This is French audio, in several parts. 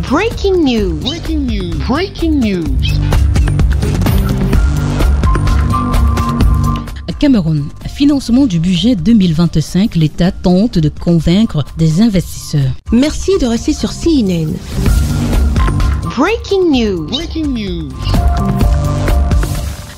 Breaking news. Breaking news. Breaking news. Cameroun, financement du budget 2025, l'État tente de convaincre des investisseurs. Merci de rester sur CNN. Breaking news. Breaking news.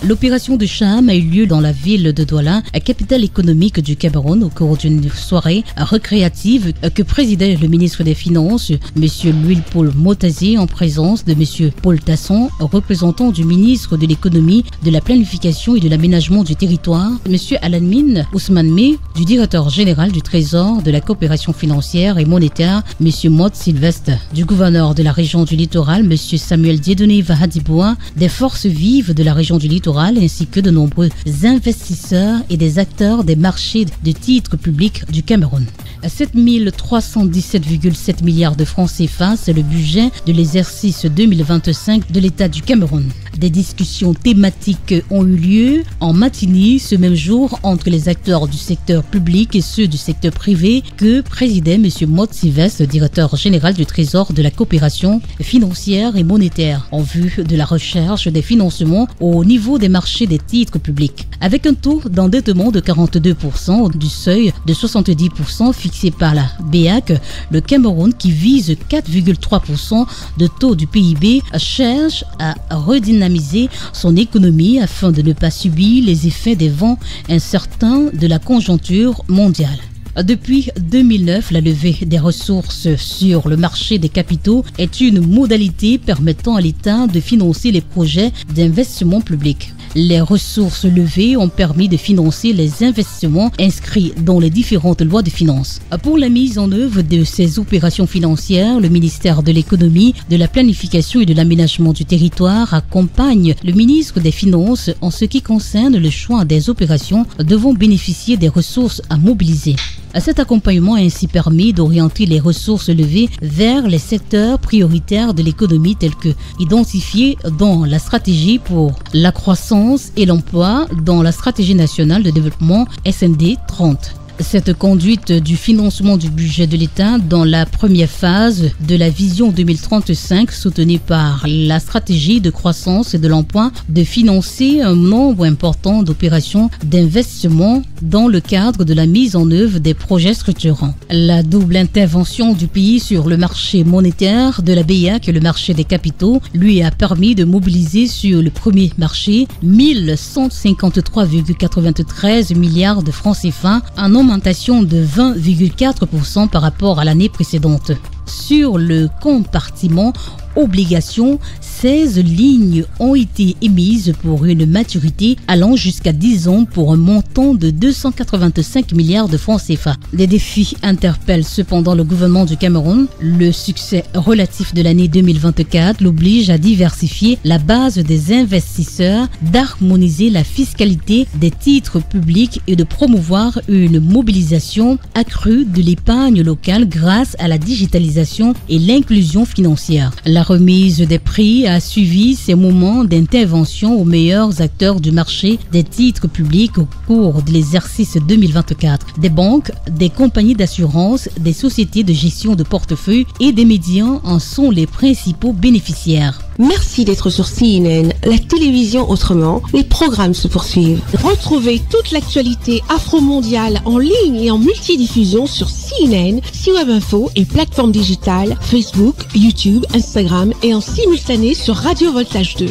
L'opération de Cham a eu lieu dans la ville de Douala, capitale économique du Cameroun, au cours d'une soirée récréative que présidait le ministre des Finances, M. Louis-Paul Motazi, en présence de M. Paul Tasson, représentant du ministre de l'Économie, de la Planification et de l'Aménagement du Territoire, M. Alanmine Ousmane May, du directeur général du Trésor, de la coopération financière et monétaire, M. Mott Sylvestre, du gouverneur de la région du littoral, M. Samuel Dieudonné Vahadiboua, des forces vives de la région du littoral, ainsi que de nombreux investisseurs et des acteurs des marchés de titres publics du Cameroun. 7 317,7 milliards de francs CFA, c'est le budget de l'exercice 2025 de l'État du Cameroun. Des discussions thématiques ont eu lieu en matinée ce même jour entre les acteurs du secteur public et ceux du secteur privé que présidait M. Mott Sylvestre, directeur général du Trésor, de la coopération financière et monétaire, en vue de la recherche des financements au niveau des marchés des titres publics. Avec un taux d'endettement de 42% du seuil de 70% fixé par la BEAC, le Cameroun, qui vise 4,3% de taux du PIB, cherche à redynamiser son économie afin de ne pas subir les effets des vents incertains de la conjoncture mondiale. Depuis 2009, la levée des ressources sur le marché des capitaux est une modalité permettant à l'État de financer les projets d'investissement public. Les ressources levées ont permis de financer les investissements inscrits dans les différentes lois de finances. Pour la mise en œuvre de ces opérations financières, le ministère de l'Économie, de la Planification et de l'Aménagement du Territoire accompagne le ministre des Finances en ce qui concerne le choix des opérations devant bénéficier des ressources à mobiliser. Cet accompagnement a ainsi permis d'orienter les ressources levées vers les secteurs prioritaires de l'économie tels que identifiés dans la stratégie pour la croissance et l'emploi dans la stratégie nationale de développement SND 30. Cette conduite du financement du budget de l'État dans la première phase de la vision 2035 soutenue par la stratégie de croissance et de l'emploi de financer un nombre important d'opérations d'investissement dans le cadre de la mise en œuvre des projets structurants. La double intervention du pays sur le marché monétaire de la BEAC et le marché des capitaux lui a permis de mobiliser sur le premier marché 1153,93 milliards de francs CFA, un augmentation de 20,4% par rapport à l'année précédente. Sur le compartiment obligations, 16 lignes ont été émises pour une maturité allant jusqu'à 10 ans pour un montant de 285 milliards de francs CFA. Les défis interpellent cependant le gouvernement du Cameroun. Le succès relatif de l'année 2024 l'oblige à diversifier la base des investisseurs, d'harmoniser la fiscalité des titres publics et de promouvoir une mobilisation accrue de l'épargne locale grâce à la digitalisation et l'inclusion financière. La remise des prix a suivi ces moments d'intervention aux meilleurs acteurs du marché des titres publics au cours de l'exercice 2024. Des banques, des compagnies d'assurance, des sociétés de gestion de portefeuille et des médias en sont les principaux bénéficiaires. Merci d'être sur CNN, la télévision autrement. Les programmes se poursuivent. Retrouvez toute l'actualité afro-mondiale en ligne et en multidiffusion sur CNN, C-Web Info et plateformes digitales, Facebook, YouTube, Instagram et en simultané sur Radio Voltage 2.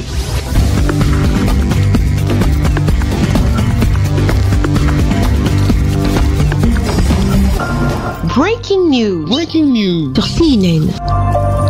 Breaking news. Breaking news. Sur CNN.